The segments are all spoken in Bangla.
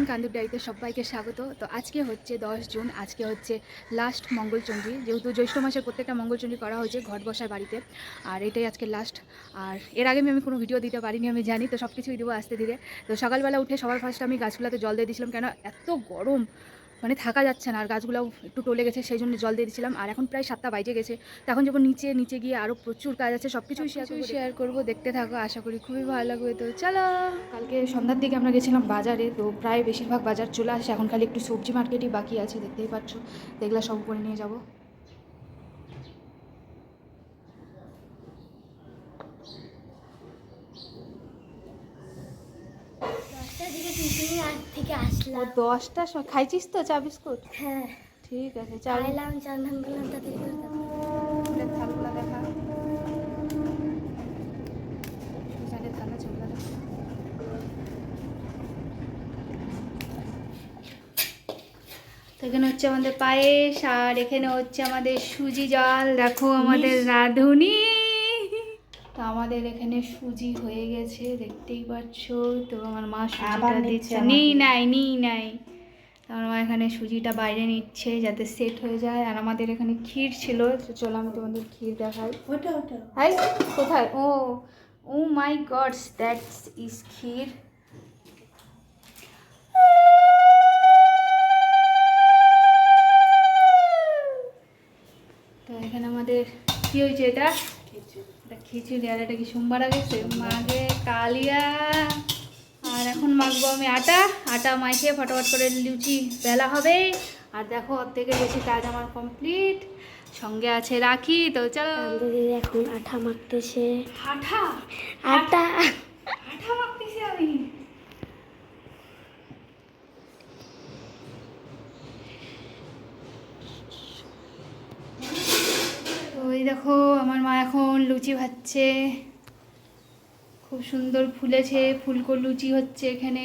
এভরিওয়ান, কান্দুর ডায়েরিতে সবাইকে স্বাগত। তো আজকে হচ্ছে 10 জুন, আজকে হচ্ছে লাস্ট মঙ্গলচণ্ডী। যেহেতু জ্যৈষ্ঠ মাসের প্রত্যেকটা মঙ্গলচণ্ডী করা হয়েছে ঘট বসার বাড়িতে, আর এটাই আজকে লাস্ট। আর এর আগে আমি কোনো ভিডিও দিতে পারিনি, আমি জানি, তো সব কিছুই দেবো আস্তে ধীরে। তো সকালবেলা উঠে সবার ফার্স্ট আমি গাছগুলোতে জল দিয়ে দিয়েছিলাম, কেন এত গরম মানে থাকা যাচ্ছে না, আর গাছগুলোও একটু টলে গেছে, সেই জন্য জল দিয়ে দিয়েছিলাম। আর এখন প্রায় 7টা বাইজে গেছে, তো এখন যখন নিচে গিয়ে আরও প্রচুর কাজ আছে, সব কিছুই শেয়ার করবো, দেখতে থাকো, আশা করি খুবই ভালো লাগবে। তো চলো। কালকে সন্ধ্যার দিকে আমরা গেছিলাম বাজারে, তো প্রায় বেশিরভাগ বাজার চলে আসে, এখন খালি একটু সবজি মার্কেটই বাকি আছে, দেখতেই পাচ্ছ। দেখলে সব করে নিয়ে যাবো। থেকে আসলাম। 10টার সময় খাইছিস তো চা বিস্কুট? হ্যাঁ ঠিক আছে, চাইলাম চান্দান করলাম তাতে ফুলের থালগুলো দেখা, থালা চলে দেখা। তো এখানে হচ্ছে আমাদের পায়েস, আর এখানে হচ্ছে আমাদের সুজি জল। দেখো আমাদের রাঁধুনি। তো আমাদের এখানে সুজি হয়ে গেছে, দেখতেই পাচ্ছ। তো আমার মা সুজিটা দিচ্ছে, নেই। আমার মা এখানে সুজিটা বাইরে নিচ্ছে যাতে সেট হয়ে যায়। আর আমাদের এখানে ক্ষীর ছিল, তো চলো আমি তোমাদের ক্ষীর দেখাই। ওটা হাই, কোথায়? ও মাই গড, দ্যাটস ইজ ক্ষীর। তো এখানে আমাদের কি হয়েছে, এটা খিচুড়ি। আর এটা কি সোমবার আগে মাগে কালিয়া। আর এখন মাখবো আমি আটা মাখিয়ে ফটাফট করে লুচি বেলা হবে। আর দেখো অর্ধেকের বেশি কাজ আমার কমপ্লিট, সঙ্গে আছে রাখি। তো চলো, এখন আঠা মাখতেছে। আটা মাখতেছি আমি। ওই দেখো আমার মা এখন লুচি ভাজছে, খুব সুন্দর ফুলেছে, ফুলকো लूची হচ্ছে এখানে।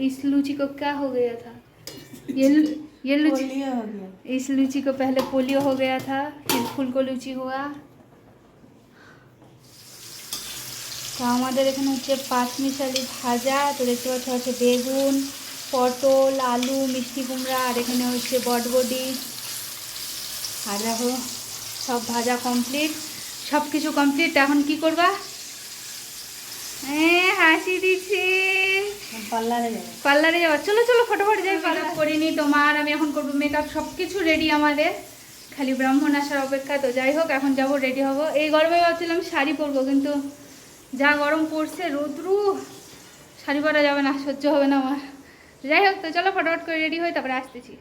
इस लूची को क्या हो गया था, ये लूची हो गया। इस लूची को पहले पोलियो हो गया था, फिर ফুলকো लूची हुआ। তো আমাদের এখানে হচ্ছে পাঁচমিশালি ভাজা। তো দেখতে পাচ্ছ হচ্ছে বেগুন, পটল, আলু, মিষ্টি কুমড়া, আর এখানে হচ্ছে বটবডি। আর দেখো সব ভাজা কমপ্লিট, সব কিছু কমপ্লিট। এখন কি করবা? হাসি দিচ্ছে, পার্লারে যাওয়া। চলো ফটোফট যাই, পার্লার করিনি তোমার। আমি এখন করবো মেকআপ, সব কিছু রেডি আমাদের, খালি ব্রাহ্মণ আসার অপেক্ষা। তো যাই হোক, এখন যাবো, রেডি হব। এই গরমে ভাবছিলাম শাড়ি পরবো, কিন্তু যা গরম পড়ছে, রোদ্রু, শাড়ি পরা যাবে না, সহ্য হবে না আমার। যাই হোক, তো চলো ফটোফট করে রেডি হই, তারপরে আসতেছি।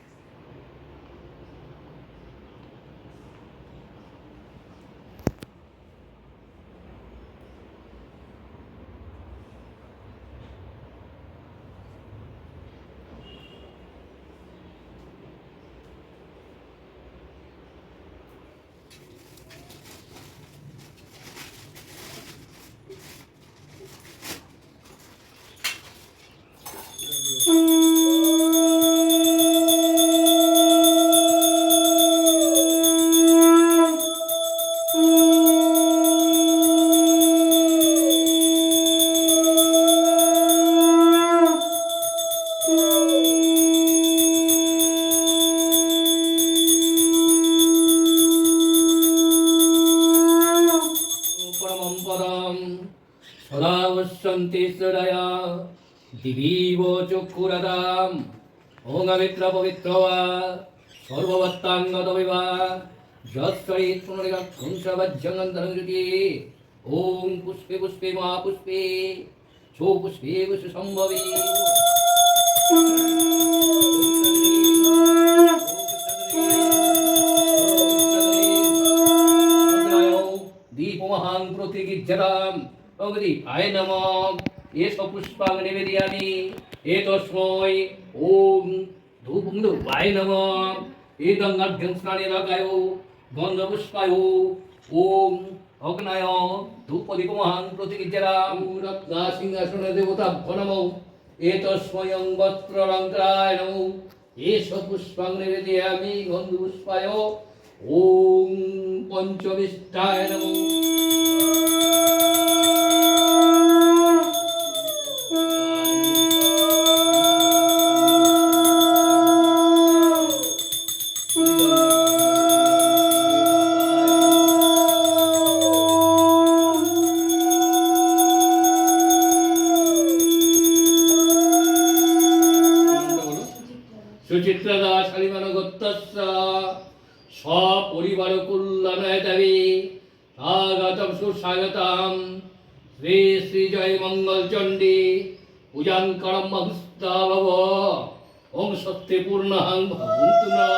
সদাবশ্যন্তিশ্বরয়া দিবীব চক্ষুরদাম ওঙ্গমিত্র পবিত্র বা সর্ববত্তাঙ্গতবিবা যশ্বরিত পুনরিগংসবজ্জঙ্গন্তরঞ্জুতি ওম পুষ্পে পুষ্পে মহাপুষ্পে চো পুষ্পে পুষ্প সম্ভবে দীপমহাং প্রতিগিজ্জতাম অগ্নি আয় নমঃ এষ পুষ্পাং নিবেদয়ামি এতস্মৈ ওম ধূপং ধূপায় নমঃ এতং অর্ঘ্যং স্নানেরাগায় গন্ধপুষ্পায় ওম অগ্নায় ধূপদীপমহাং প্রতিগিজ্জতাম রত্না সিংহাসনে দেবতাভ্যো নমঃ এতস্ময়ং বস্ত্রালঙ্কারায় নমঃ এষ পুষ্পাং নিবেদয়ামি গন্ধপুষ্পায় ওম পঞ্চবিষ্টায় নমঃ। আগতম সুস্বাগতম শ্রী শ্রী জয় মঙ্গল চণ্ডী পূজাং করম মহস্তাভব ওম সত্যে পূর্ণাং ভবন্তু না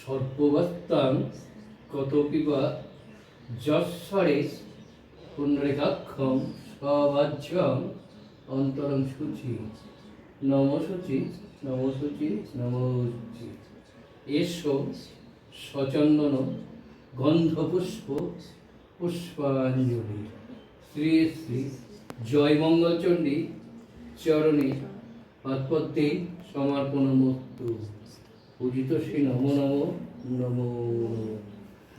সর্ববস্তাং কতপিবা যশ্বরে পুণ্ডরিকাক্ষং স্ববাহ্যং অন্তরং শুচি নমশুচি নমশুচি নমশুচি এসো সচন্দন গন্ধপুষ্প পুষ্পাঞ্জলি শ্রী শ্রী জয় মঙ্গলচণ্ডী চরণে পাদপদ্মে সমর্পণমস্তু পূজিত শ্রী নমো নমো নমো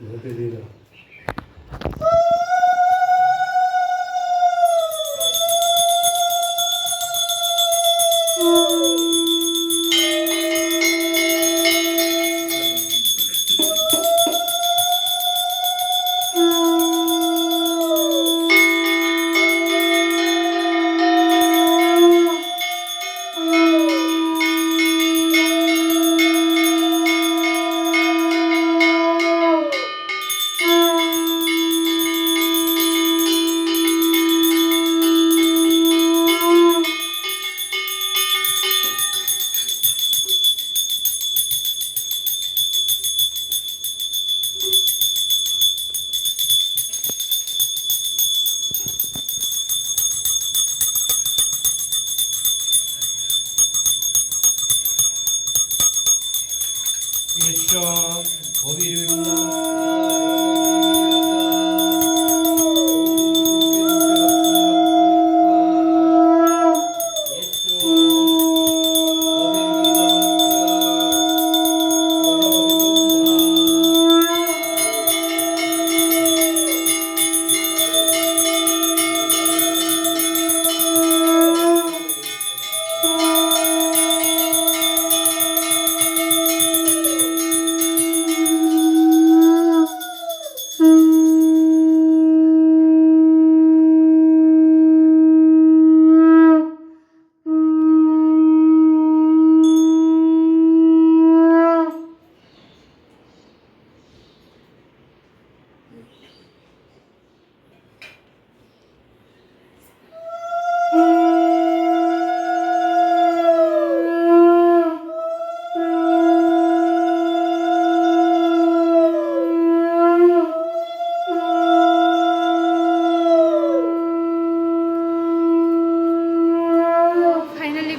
ঘটে দিলাম।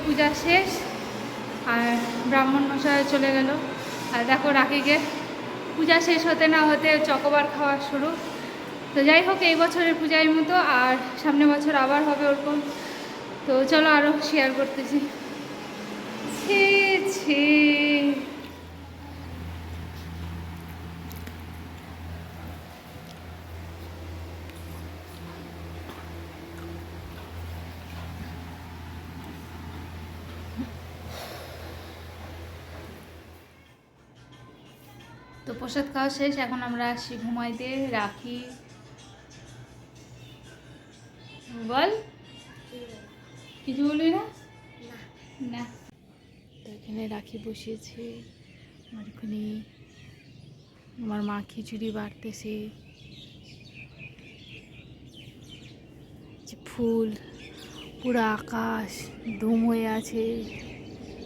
পূজা শেষ আর ব্রাহ্মণ মশাই চলে গেল। আর দেখো রাখিকে পূজা শেষ হতে না হতে চকোবার খাওয়া শুরু। তো যাই হোক, এই বছরের পূজার মতো, আর সামনে বছর আবার হবে ওরকম। তো চলো আরও শেয়ার করতেছি। ছি ছি, তো প্রসাদ খাওয়া শেষ, এখন আমরা আসছি ঘুমাইতে। রাখি বল, কিছু বলবি না? না, তো এখানে রাখি বসিয়েছি। আর এখানে আমার মা খিচুড়ি বাড়তেছে। ফুল পুরো আকাশ ধুম হয়ে আছে,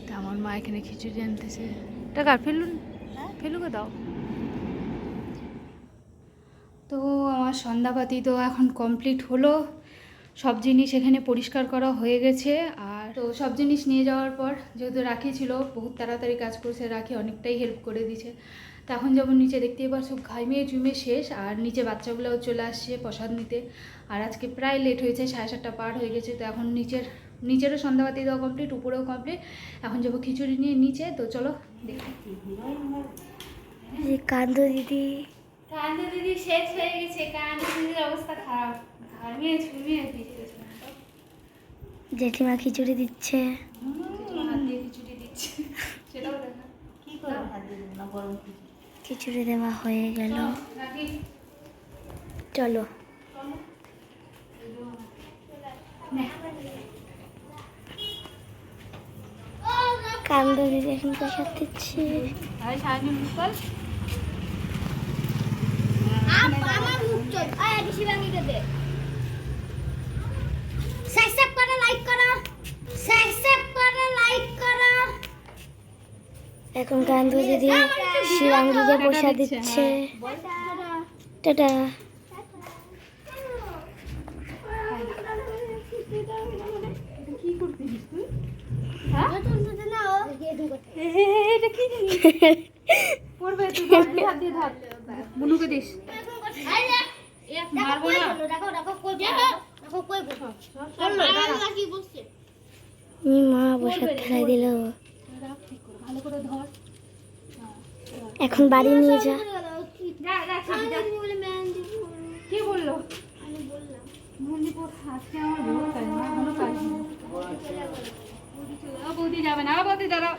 তা আমার মা এখানে খিচুড়ি আনতেছে। টাকা ফেলুন, ফেলুকে দাও। তো আমার সন্ধ্যাবাতি তো এখন কমপ্লিট হলো। সব জিনিস এখানে পরিষ্কার করা হয়ে গেছে। আর তো সব জিনিস নিয়ে যাওয়ার পর, যেহেতু রাখি ছিল, বহুত তাড়াতাড়ি কাজ করছে রাখি, অনেকটাই হেল্প করে দিয়েছে। তো এখন যেমন নিচে দেখতেই পারছো ঘামিয়ে চুমিয়ে শেষ, আর নিচে বাচ্চাগুলোও চলে আসছে প্রসাদ নিতে। আর আজকে প্রায় লেট হয়েছে, 7:30 পার হয়ে গেছে। তো এখন নিচেরও সন্ধ্যাবাতি দেওয়া কমপ্লিট, উপরেও কমপ্লিট। এখন যাবো খিচুড়ি নিয়ে নিচে। তো চলো দেখি। কান্দু দিদি কান্দু দিদি শেষ হয়ে গেছে, কান্দু দিদির অবস্থা খারাপ, ঘামিয়ে চুমিয়ে ভিজে গেছে। জেঠিমা খিচুড়ি দিচ্ছে। হাত দিয়ে খিচুড়ি দিচ্ছে, সেটাও দেখা কি করে হাত দিয়ে না গরম খিচুড়ি দেওয়া হয়ে গেল, রাখি। চলো। কান্দু দিদি এখন প্রসাদ দিচ্ছে। আমার মুখ চল আয় বেশি ভাঙিয়ে দে। সাবস্ক্রাইব করো, লাইক করো, সাবস্ক্রাইব করো, লাইক করো। এখন কান্দু দিদি শিবাঙ্গীকে প্রসাদ দিচ্ছে। টাটা। কি করতেছিস তুই? হ্যাঁ এটা কি পড়বে তুই? হাত দিয়ে ধর, বুনুকে দিস। মারবো না। মা প্রসাদ খেলাই দিল। ভালো করে ধর। এখন বাড়ি নিয়ে যা। কে বললো? মেহেন্দি পর আজকে আমার বহুত কাজ, আমার কোনো কাজ নেই। বৌদি যাবে না, বৌদি দাঁড়াও।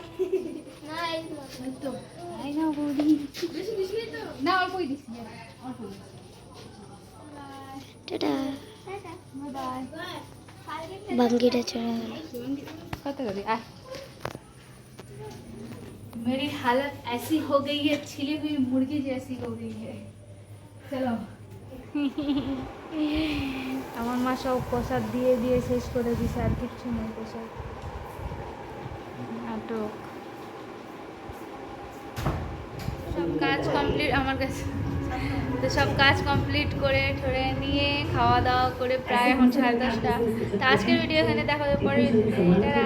এই নাও বৌদি। না অল্পই দিস, অল্প। টাটা। বাই। বাঙ্গিটা চড়া গেল। कत करी आ मेरी हालत ऐसी हो गई है, छिली हुई मुर्गी जैसी हो गई है। चलो আমার মা সব প্রসাদ দিয়ে দিয়ে শেষ করে দিছে, আর কিচ্ছু নেই প্রসাদ। নাটক। সব কাজ কমপ্লিট আমার কাছে। তো সব কাজ কমপ্লিট করে ঠরে নিয়ে খাওয়া দাওয়া করে প্রায় এখন 10:30। তো আজকের ভিডিও এখানে দেখা হবে পরে। টাটা।